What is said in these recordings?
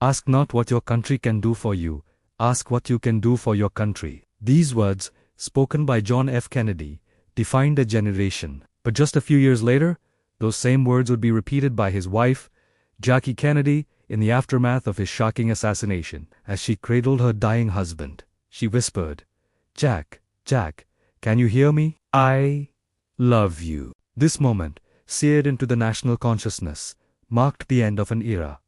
Ask not what your country can do for you, ask what you can do for your country. These words, spoken by John F. Kennedy, defined a generation. But just a few years later, those same words would be repeated by his wife, Jackie Kennedy, in the aftermath of his shocking assassination. As she cradled her dying husband, she whispered, Jack, can you hear me? I love you." This moment, seared into the national consciousness, marked the end of an era.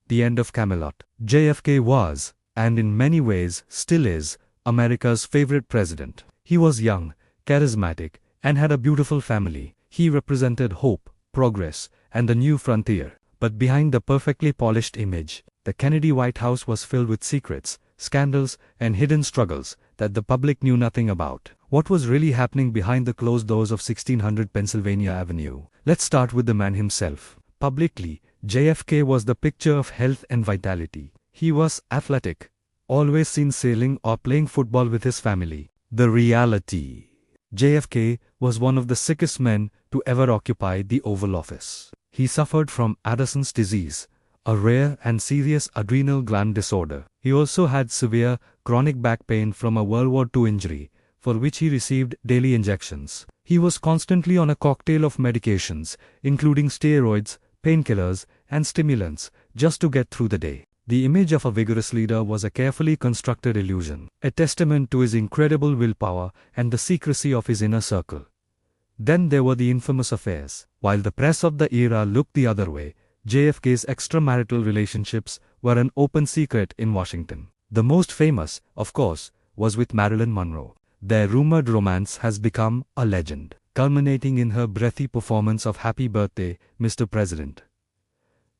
The end of Camelot. JFK was, and in many ways still is, America's favorite president. He was young, charismatic, and had a beautiful family. He represented hope, progress, and the new frontier. But behind the perfectly polished image, the Kennedy White House was filled with secrets, scandals, and hidden struggles that the public knew nothing about. What was really happening behind the closed doors of 1600 Pennsylvania Avenue? Let's start with the man himself. Publicly, JFK was the picture of health and vitality. He was athletic, always seen sailing or playing football with his family. The reality: JFK was one of the sickest men to ever occupy the Oval Office. He suffered from Addison's disease, a rare and serious adrenal gland disorder. He also had severe chronic back pain from a World War II injury, for which he received daily injections. He was constantly on a cocktail of medications, including steroids, painkillers, and stimulants, just to get through the day. The image of a vigorous leader was a carefully constructed illusion, a testament to his incredible willpower and the secrecy of his inner circle. Then there were the infamous affairs. While the press of the era looked the other way, JFK's extramarital relationships were an open secret in Washington. The most famous, of course, was with Marilyn Monroe. Their rumored romance has become a legend, culminating in her breathy performance of Happy Birthday, Mr. President.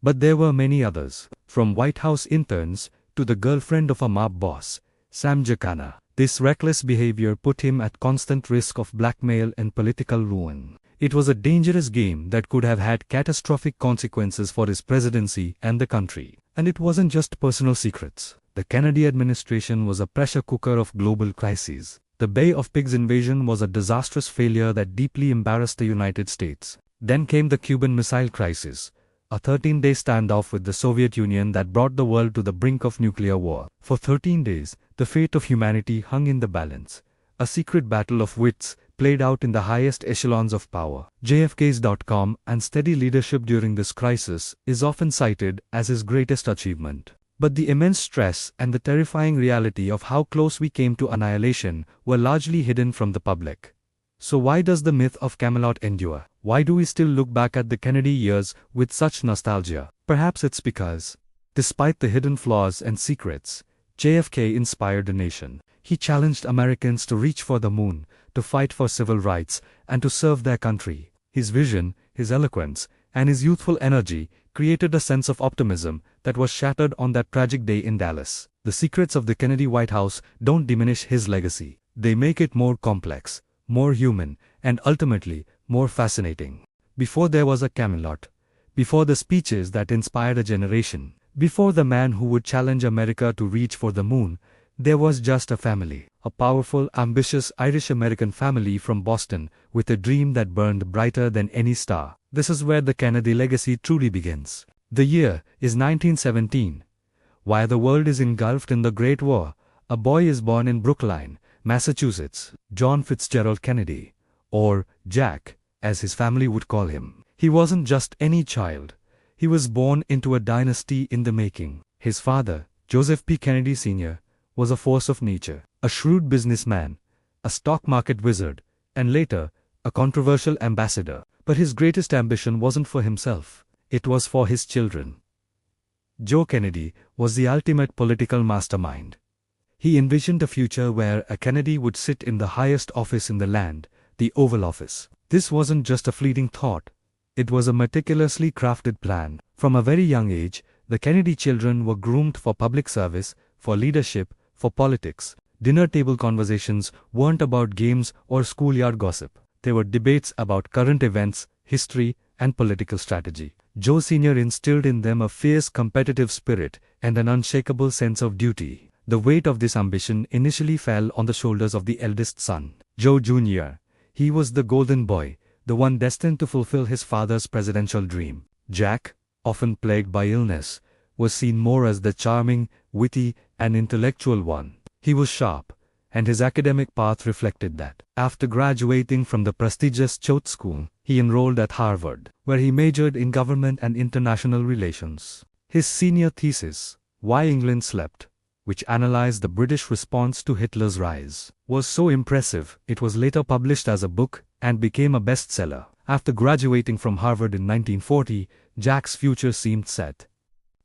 But there were many others, from White House interns to the girlfriend of a mob boss, Sam Giancana. This reckless behavior put him at constant risk of blackmail and political ruin. It was a dangerous game that could have had catastrophic consequences for his presidency and the country. And it wasn't just personal secrets. The Kennedy administration was a pressure cooker of global crises. The Bay of Pigs invasion was a disastrous failure that deeply embarrassed the United States. Then came the Cuban Missile Crisis, a 13-day standoff with the Soviet Union that brought the world to the brink of nuclear war. For 13 days, the fate of humanity hung in the balance. A secret battle of wits played out in the highest echelons of power. JFK's calm and steady leadership during this crisis is often cited as his greatest achievement. But the immense stress and the terrifying reality of how close we came to annihilation were largely hidden from the public. So why does the myth of Camelot endure? Why do we still look back at the Kennedy years with such nostalgia? Perhaps it's because, despite the hidden flaws and secrets, JFK inspired the nation. He challenged Americans to reach for the moon, to fight for civil rights, and to serve their country. His vision, his eloquence, and his youthful energy created a sense of optimism that was shattered on that tragic day in Dallas. The secrets of the Kennedy White House don't diminish his legacy. They make it more complex, more human, and ultimately, more fascinating. Before there was a Camelot, before the speeches that inspired a generation, before the man who would challenge America to reach for the moon, there was just a family. A powerful, ambitious Irish-American family from Boston with a dream that burned brighter than any star. This is where the Kennedy legacy truly begins. The year is 1917. While the world is engulfed in the Great War, a boy is born in Brookline, Massachusetts, John Fitzgerald Kennedy, or Jack, as his family would call him. He wasn't just any child. He was born into a dynasty in the making. His father, Joseph P. Kennedy Sr., was a force of nature, a shrewd businessman, a stock market wizard, and later, a controversial ambassador. But his greatest ambition wasn't for himself. It was for his children. Joe Kennedy was the ultimate political mastermind. He envisioned a future where a Kennedy would sit in the highest office in the land, the Oval Office. This wasn't just a fleeting thought. It was a meticulously crafted plan. From a very young age, the Kennedy children were groomed for public service, for leadership, for politics. Dinner table conversations weren't about games or schoolyard gossip. They were debates about current events, history, and political strategy. Joe Sr. instilled in them a fierce competitive spirit and an unshakable sense of duty. The weight of this ambition initially fell on the shoulders of the eldest son, Joe Jr. He was the golden boy, the one destined to fulfill his father's presidential dream. Jack, often plagued by illness, was seen more as the charming, witty, and intellectual one. He was sharp, and his academic path reflected that. After graduating from the prestigious Choate School, he enrolled at Harvard, where he majored in government and international relations. His senior thesis, Why England Slept, which analyzed the British response to Hitler's rise, was so impressive it was later published as a book and became a bestseller. After graduating from Harvard in 1940, Jack's future seemed set.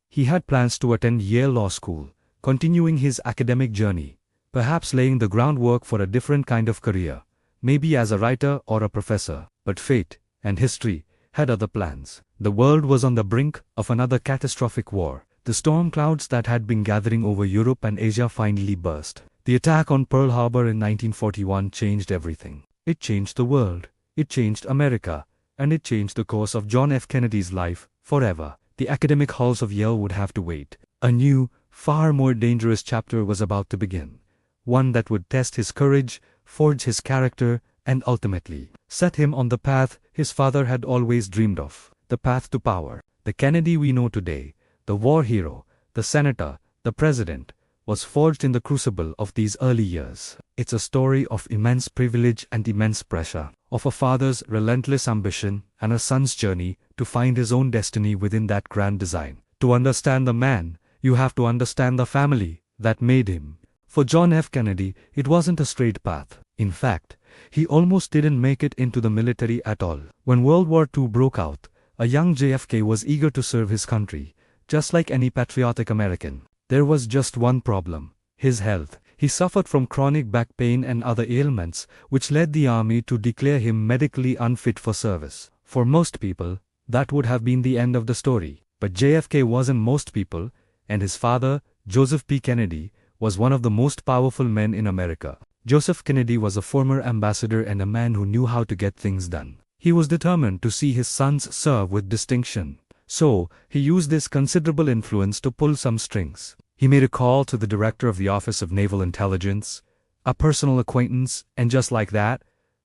He had plans to attend Yale Law School, continuing his academic journey, perhaps laying the groundwork for a different kind of career, maybe as a writer or a professor. But fate, and history, had other plans. The world was on the brink of another catastrophic war. The storm clouds that had been gathering over Europe and Asia finally burst. The attack on Pearl Harbor in 1941 changed everything. It changed the world, it changed America, and it changed the course of John F. Kennedy's life forever. The academic halls of Yale would have to wait. A new, far more dangerous chapter was about to begin. One that would test his courage, forge his character, and ultimately set him on the path his father had always dreamed of. The path to power. The Kennedy we know today, the war hero, the senator, the president, was forged in the crucible of these early years. It's a story of immense privilege and immense pressure, of a father's relentless ambition and a son's journey to find his own destiny within that grand design. To understand the man, you have to understand the family that made him. For John F. Kennedy, it wasn't a straight path. In fact, he almost didn't make it into the military at all. When World War II broke out, a young JFK was eager to serve his country, just like any patriotic American. There was just one problem: his health. He suffered from chronic back pain and other ailments, which led the army to declare him medically unfit for service. For most people, that would have been the end of the story. But JFK wasn't most people, and his father, Joseph P. Kennedy, was one of the most powerful men in America. Joseph Kennedy was a former ambassador and a man who knew how to get things done. He was determined to see his sons serve with distinction. So, he used this considerable influence to pull some strings. He made a call to the director of the Office of Naval Intelligence, a personal acquaintance, and just like that,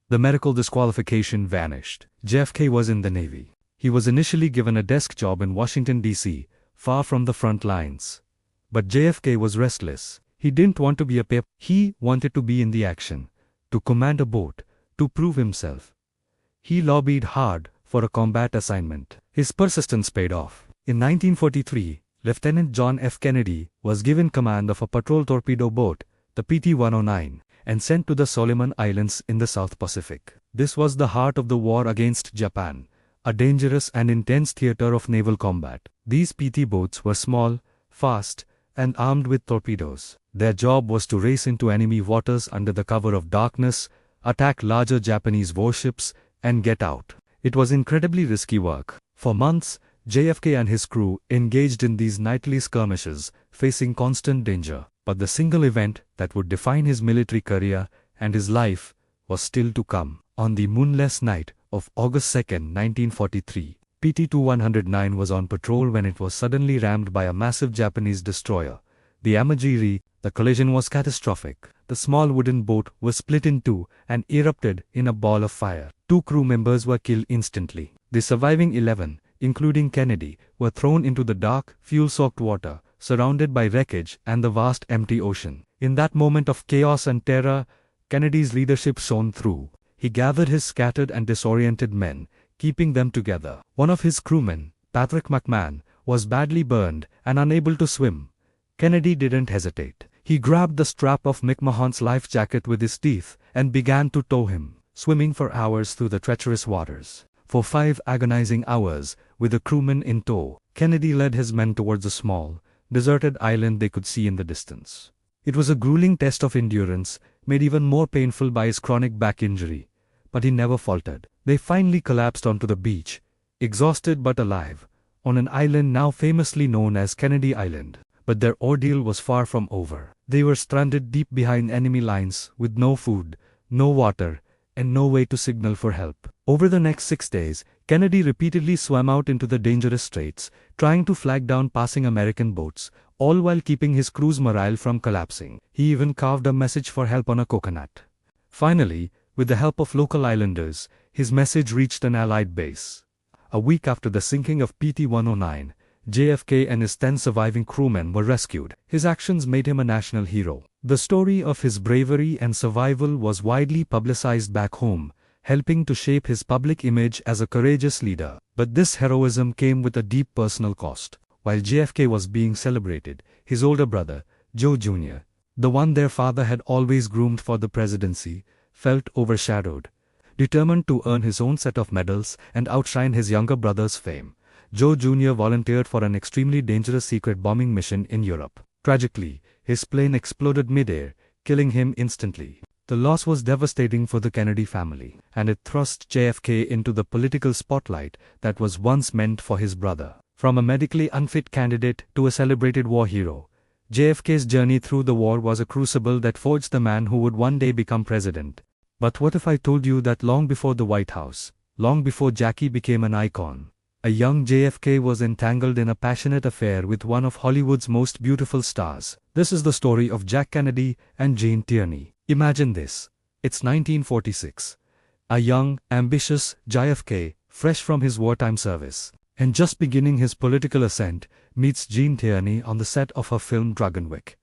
the medical disqualification vanished. JFK was in the Navy. He was initially given a desk job in Washington, D.C., far from the front lines. But JFK was restless. He didn't want to be a pip. He wanted to be in the action, to command a boat, to prove himself. He lobbied hard for a combat assignment. His persistence paid off. In 1943, Lieutenant John F. Kennedy was given command of a patrol torpedo boat, the PT-109, and sent to the Solomon Islands in the South Pacific. This was the heart of the war against Japan, a dangerous and intense theater of naval combat. These PT boats were small, fast, and armed with torpedoes. Their job was to race into enemy waters under the cover of darkness, attack larger Japanese warships, and get out. It was incredibly risky work. For months, JFK and his crew engaged in these nightly skirmishes, facing constant danger. But the single event that would define his military career and his life was still to come. On the moonless night of August 2, 1943, PT-109 was on patrol when it was suddenly rammed by a massive Japanese destroyer, the Amagiri. The collision was catastrophic. The small wooden boat was split in two and erupted in a ball of fire. 2 crew members were killed instantly. The surviving 11, including Kennedy, were thrown into the dark, fuel-soaked water, surrounded by wreckage and the vast empty ocean. In that moment of chaos and terror, Kennedy's leadership shone through. He gathered his scattered and disoriented men, keeping them together. One of his crewmen, Patrick McMahon, was badly burned and unable to swim. Kennedy didn't hesitate. He grabbed the strap of McMahon's life jacket with his teeth and began to tow him, swimming for hours through the treacherous waters. For 5 agonizing hours, with the crewmen in tow, Kennedy led his men towards a small, deserted island they could see in the distance. It was a grueling test of endurance, made even more painful by his chronic back injury. But he never faltered. They finally collapsed onto the beach, exhausted but alive, on an island now famously known as Kennedy Island. But their ordeal was far from over. They were stranded deep behind enemy lines, with no food, no water, and no way to signal for help. Over the next 6 days, Kennedy repeatedly swam out into the dangerous straits, trying to flag down passing American boats, all while keeping his crew's morale from collapsing. He even carved a message for help on a coconut. Finally, with the help of local islanders, his message reached an Allied base. A week after the sinking of PT-109, JFK and his 10 surviving crewmen were rescued. His actions made him a national hero. The story of his bravery and survival was widely publicized back home, helping to shape his public image as a courageous leader. But this heroism came with a deep personal cost. While JFK was being celebrated, his older brother, Joe Jr., the one their father had always groomed for the presidency, felt overshadowed. Determined to earn his own set of medals and outshine his younger brother's fame, Joe Jr. volunteered for an extremely dangerous secret bombing mission in Europe. Tragically, his plane exploded mid-air, killing him instantly. The loss was devastating for the Kennedy family, and it thrust JFK into the political spotlight that was once meant for his brother. From a medically unfit candidate to a celebrated war hero, JFK's journey through the war was a crucible that forged the man who would one day become president. But what if I told you that long before the White House, long before Jackie became an icon, a young JFK was entangled in a passionate affair with one of Hollywood's most beautiful stars? This is the story of Jack Kennedy and Jane Tierney. Imagine this. It's 1946. A young, ambitious JFK, fresh from his wartime service, and just beginning his political ascent, meets Jane Tierney on the set of her film Dragonwyck.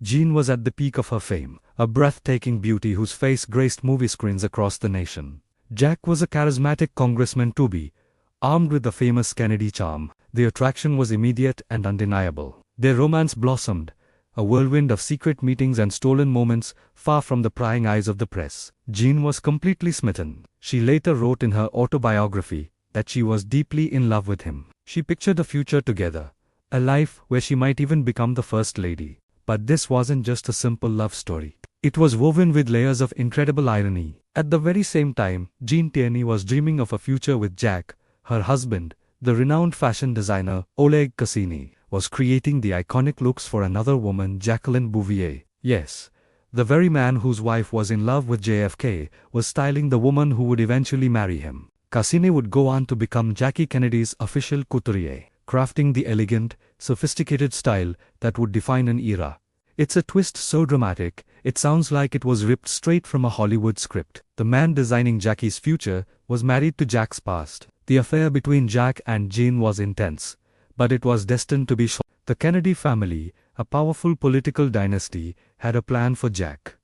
Jane was at the peak of her fame, a breathtaking beauty whose face graced movie screens across the nation. Jack was a charismatic congressman to-be, armed with the famous Kennedy charm. The attraction was immediate and undeniable. Their romance blossomed, a whirlwind of secret meetings and stolen moments, far from the prying eyes of the press. Jane was completely smitten. She later wrote in her autobiography that she was deeply in love with him. She pictured a future together, a life where she might even become the First Lady. But this wasn't just a simple love story. It was woven with layers of incredible irony. At the very same time, Jane Tierney was dreaming of a future with Jack. Her husband, the renowned fashion designer Oleg Cassini, was creating the iconic looks for another woman, Jacqueline Bouvier. Yes, the very man whose wife was in love with JFK was styling the woman who would eventually marry him. Cassini would go on to become Jackie Kennedy's official couturier, crafting the elegant, sophisticated style that would define an era. It's a twist so dramatic, it sounds like it was ripped straight from a Hollywood script. The man designing Jackie's future was married to Jack's past. The affair between Jack and Jane was intense, but it was destined to be short. The Kennedy family, a powerful political dynasty, had a plan for Jack.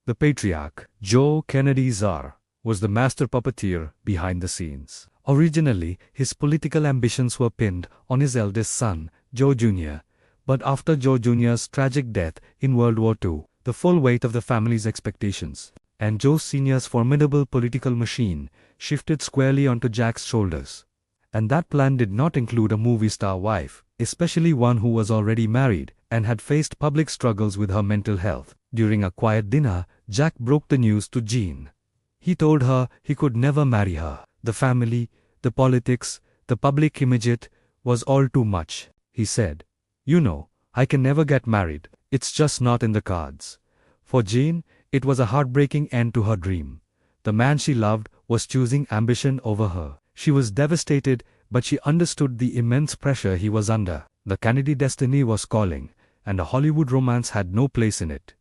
The patriarch, Joe Kennedy Czar, was the master puppeteer behind the scenes. Originally, his political ambitions were pinned on his eldest son, Joe Jr., but after Joe Jr.'s tragic death in World War II, the full weight of the family's expectations, and Joe Sr.'s formidable political machine, shifted squarely onto Jack's shoulders. And that plan did not include a movie star wife, especially one who was already married and had faced public struggles with her mental health. During a quiet dinner, Jack broke the news to Jane. He told her he could never marry her. The family, the politics, the public image, it was all too much. He said, "You know, I can never get married. It's just not in the cards." For Jane, it was a heartbreaking end to her dream. The man she loved was choosing ambition over her. She was devastated, but she understood the immense pressure he was under. The Kennedy destiny was calling, and a Hollywood romance had no place in it.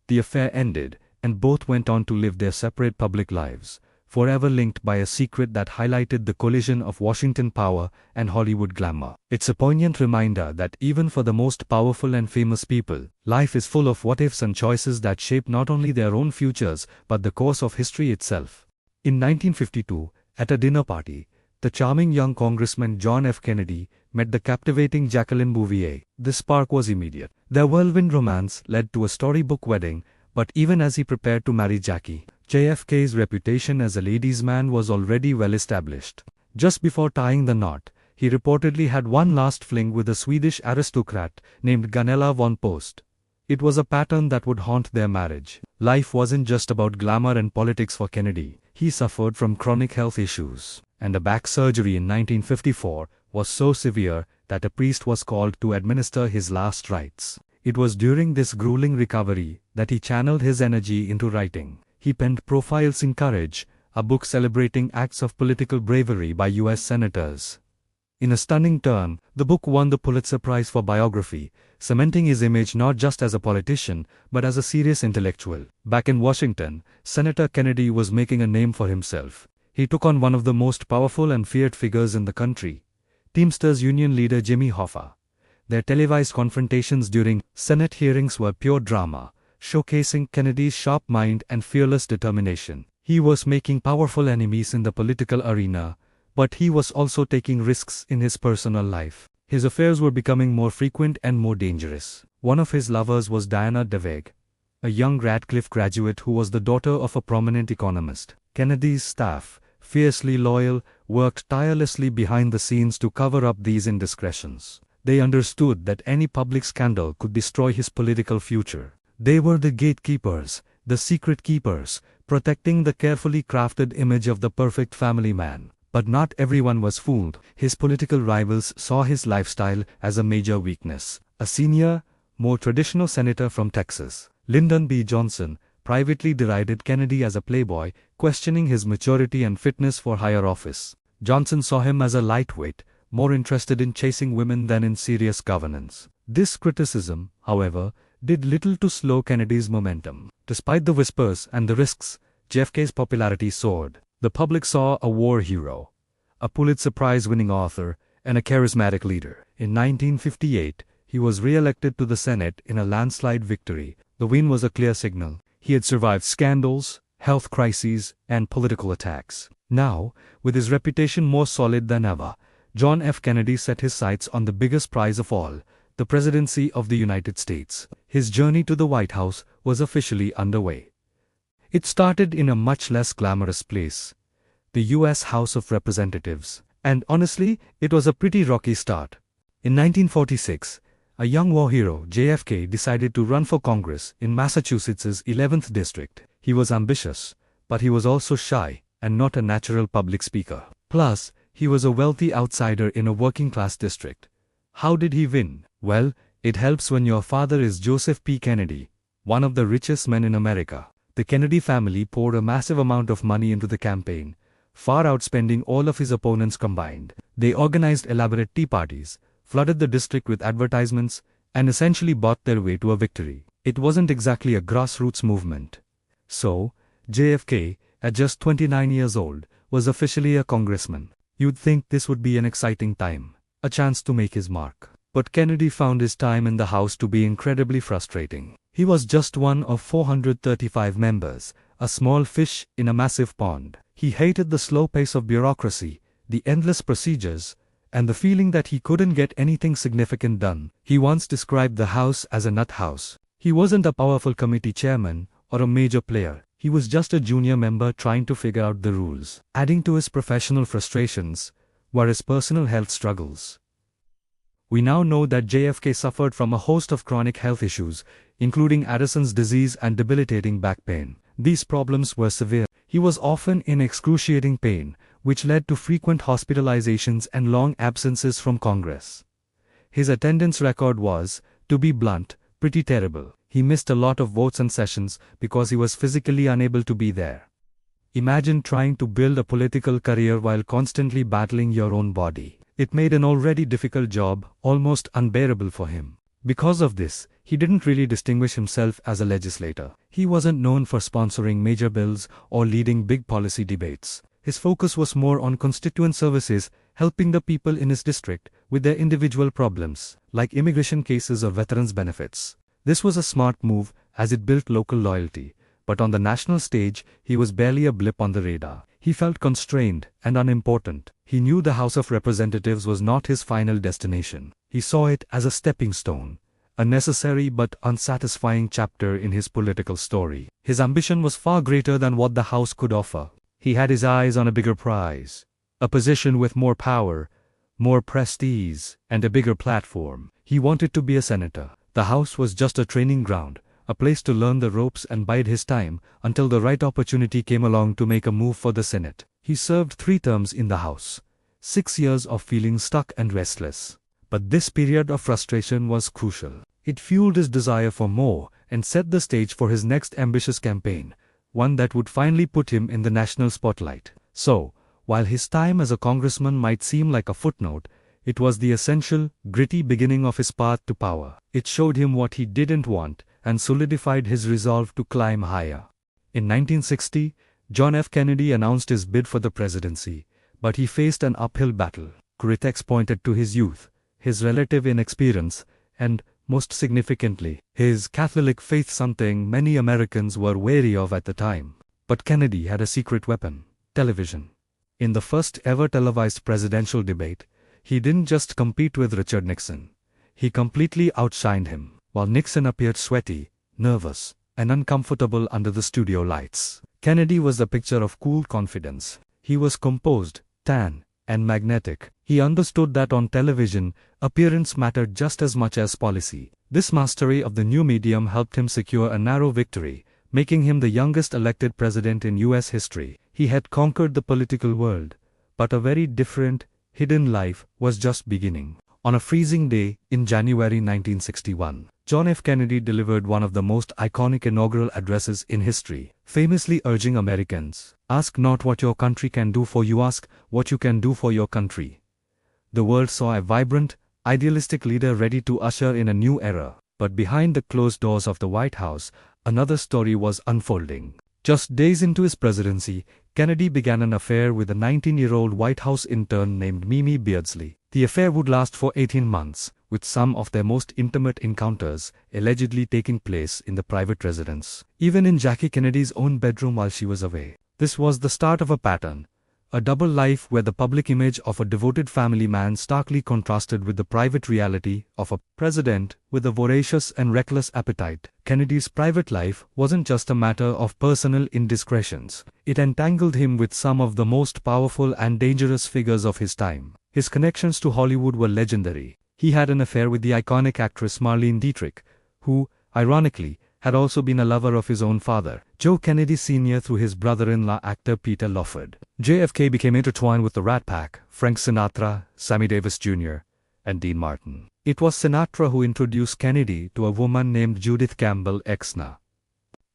The affair ended, and both went on to live their separate public lives, forever linked by a secret that highlighted the collision of Washington power and Hollywood glamour. It's a poignant reminder that even for the most powerful and famous people, life is full of what-ifs and choices that shape not only their own futures but the course of history itself. In 1952, at a dinner party, the charming young Congressman John F. Kennedy met the captivating Jacqueline Bouvier. The spark was immediate. Their whirlwind romance led to a storybook wedding, but even as he prepared to marry Jackie, JFK's reputation as a ladies' man was already well established. Just before tying the knot, he reportedly had one last fling with a Swedish aristocrat named Gunilla von Post. It was a pattern that would haunt their marriage. Life wasn't just about glamour and politics for Kennedy. He suffered from chronic health issues, and a back surgery in 1954 was so severe that a priest was called to administer his last rites. It was during this grueling recovery that he channeled his energy into writing. He penned Profiles in Courage, a book celebrating acts of political bravery by U.S. senators. In a stunning turn, the book won the Pulitzer Prize for biography, cementing his image not just as a politician, but as a serious intellectual. Back in Washington, Senator Kennedy was making a name for himself. He took on one of the most powerful and feared figures in the country, Teamsters Union leader Jimmy Hoffa. Their televised confrontations during Senate hearings were pure drama, showcasing Kennedy's sharp mind and fearless determination. He was making powerful enemies in the political arena, but he was also taking risks in his personal life. His affairs were becoming more frequent and more dangerous. One of his lovers was Diana DeVeg, a young Radcliffe graduate who was the daughter of a prominent economist. Kennedy's staff, fiercely loyal, worked tirelessly behind the scenes to cover up these indiscretions. They understood that any public scandal could destroy his political future. They were the gatekeepers, the secret keepers, protecting the carefully crafted image of the perfect family man. But not everyone was fooled. His political rivals saw his lifestyle as a major weakness. A senior, more traditional senator from Texas, Lyndon B. Johnson, privately derided Kennedy as a playboy, questioning his maturity and fitness for higher office. Johnson saw him as a lightweight, more interested in chasing women than in serious governance. This criticism, however, did little to slow Kennedy's momentum. Despite the whispers and the risks, JFK's popularity soared. The public saw a war hero, a Pulitzer Prize-winning author, and a charismatic leader. In 1958, he was re-elected to the Senate in a landslide victory. The win was a clear signal. He had survived scandals, health crises, and political attacks. Now, with his reputation more solid than ever, John F. Kennedy set his sights on the biggest prize of all, the presidency of the United States. His journey to the White House was officially underway. It started in a much less glamorous place, the U.S. House of Representatives. And honestly, it was a pretty rocky start. In 1946, a young war hero, JFK, decided to run for Congress in Massachusetts' 11th district. He was ambitious, but he was also shy and not a natural public speaker. Plus, he was a wealthy outsider in a working-class district. How did he win? Well, it helps when your father is Joseph P. Kennedy, one of the richest men in America. The Kennedy family poured a massive amount of money into the campaign, far outspending all of his opponents combined. They organized elaborate tea parties, flooded the district with advertisements, and essentially bought their way to a victory. It wasn't exactly a grassroots movement. So, JFK, at just 29 years old, was officially a congressman. You'd think this would be an exciting time, a chance to make his mark. But Kennedy found his time in the House to be incredibly frustrating. He was just one of 435 members, a small fish in a massive pond. He hated the slow pace of bureaucracy, the endless procedures, and the feeling that he couldn't get anything significant done. He once described the House as a nut house. He wasn't a powerful committee chairman or a major player. He was just a junior member trying to figure out the rules. Adding to his professional frustrations were his personal health struggles. We now know that JFK suffered from a host of chronic health issues, including Addison's disease and debilitating back pain. These problems were severe. He was often in excruciating pain, which led to frequent hospitalizations and long absences from Congress. His attendance record was, to be blunt, pretty terrible. He missed a lot of votes and sessions because he was physically unable to be there. Imagine trying to build a political career while constantly battling your own body. It made an already difficult job almost unbearable for him. Because of this, he didn't really distinguish himself as a legislator. He wasn't known for sponsoring major bills or leading big policy debates. His focus was more on constituent services, helping the people in his district with their individual problems, like immigration cases or veterans' benefits. This was a smart move as it built local loyalty, but on the national stage, he was barely a blip on the radar. He felt constrained and unimportant. He knew the House of Representatives was not his final destination. He saw it as a stepping stone, a necessary but unsatisfying chapter in his political story. His ambition was far greater than what the House could offer. He had his eyes on a bigger prize, a position with more power, more prestige, and a bigger platform. He wanted to be a senator. The House was just a training ground, a place to learn the ropes and bide his time until the right opportunity came along to make a move for the Senate. He served 3 terms in the House, 6 years of feeling stuck and restless. But this period of frustration was crucial. It fueled his desire for more and set the stage for his next ambitious campaign, one that would finally put him in the national spotlight. So, while his time as a congressman might seem like a footnote, it was the essential, gritty beginning of his path to power. It showed him what he didn't want and solidified his resolve to climb higher. In 1960, John F. Kennedy announced his bid for the presidency, but he faced an uphill battle. Critics pointed to his youth, his relative inexperience, and, most significantly, his Catholic faith, something many Americans were wary of at the time. But Kennedy had a secret weapon: television. In the first ever televised presidential debate, he didn't just compete with Richard Nixon. He completely outshined him. While Nixon appeared sweaty, nervous, and uncomfortable under the studio lights, Kennedy was the picture of cool confidence. He was composed, tan, and magnetic. He understood that on television, appearance mattered just as much as policy. This mastery of the new medium helped him secure a narrow victory, making him the youngest elected president in US history. He had conquered the political world, but a very different, hidden life was just beginning. On a freezing day in January 1961, John F. Kennedy delivered one of the most iconic inaugural addresses in history, famously urging Americans, "Ask not what your country can do for you, ask what you can do for your country." The world saw a vibrant, idealistic leader ready to usher in a new era. But behind the closed doors of the White House, another story was unfolding. Just days into his presidency, Kennedy began an affair with a 19-year-old White House intern named Mimi Beardsley. The affair would last for 18 months, with some of their most intimate encounters allegedly taking place in the private residence, even in Jackie Kennedy's own bedroom while she was away. This was the start of a pattern, a double life where the public image of a devoted family man starkly contrasted with the private reality of a president with a voracious and reckless appetite. Kennedy's private life wasn't just a matter of personal indiscretions. It entangled him with some of the most powerful and dangerous figures of his time. His connections to Hollywood were legendary. He had an affair with the iconic actress Marlene Dietrich, who, ironically, had also been a lover of his own father, Joe Kennedy Sr., through his brother-in-law actor Peter Lawford. JFK became intertwined with the Rat Pack: Frank Sinatra, Sammy Davis Jr., and Dean Martin. It was Sinatra who introduced Kennedy to a woman named Judith Campbell Exner.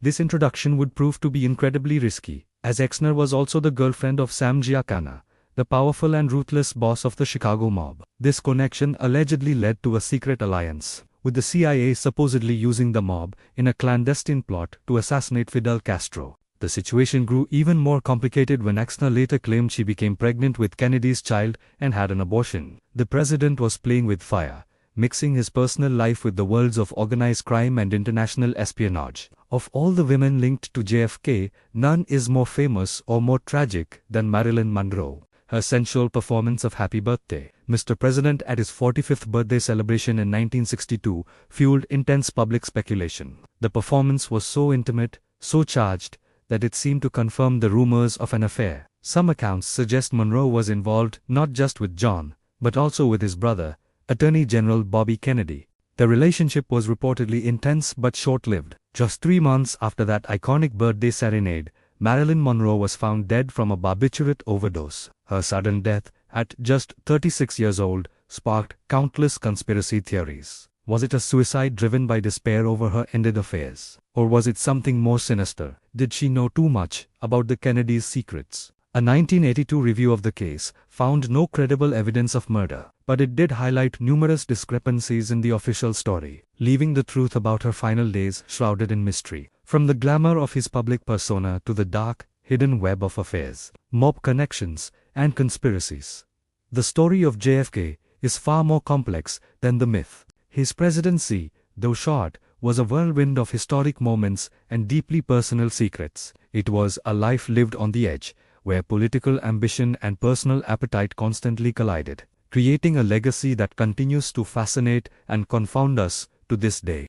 This introduction would prove to be incredibly risky, as Exner was also the girlfriend of Sam Giancana, the powerful and ruthless boss of the Chicago mob. This connection allegedly led to a secret alliance, with the CIA supposedly using the mob in a clandestine plot to assassinate Fidel Castro. The situation grew even more complicated when Exner later claimed she became pregnant with Kennedy's child and had an abortion. The president was playing with fire, mixing his personal life with the worlds of organized crime and international espionage. Of all the women linked to JFK, none is more famous or more tragic than Marilyn Monroe. Her sensual performance of Happy Birthday, Mr. President at his 45th birthday celebration in 1962 fueled intense public speculation. The performance was so intimate, so charged, that it seemed to confirm the rumors of an affair. Some accounts suggest Monroe was involved not just with John, but also with his brother, Attorney General Bobby Kennedy. The relationship was reportedly intense but short-lived. Just 3 months after that iconic birthday serenade, Marilyn Monroe was found dead from a barbiturate overdose. Her sudden death, at just 36 years old, sparked countless conspiracy theories. Was it a suicide driven by despair over her ended affairs? Or was it something more sinister? Did she know too much about the Kennedys' secrets? A 1982 review of the case found no credible evidence of murder, but it did highlight numerous discrepancies in the official story, leaving the truth about her final days shrouded in mystery. From the glamour of his public persona to the dark, hidden web of affairs, mob connections, and conspiracies, the story of JFK is far more complex than the myth. His presidency, though short, was a whirlwind of historic moments and deeply personal secrets. It was a life lived on the edge, where political ambition and personal appetite constantly collided, creating a legacy that continues to fascinate and confound us to this day.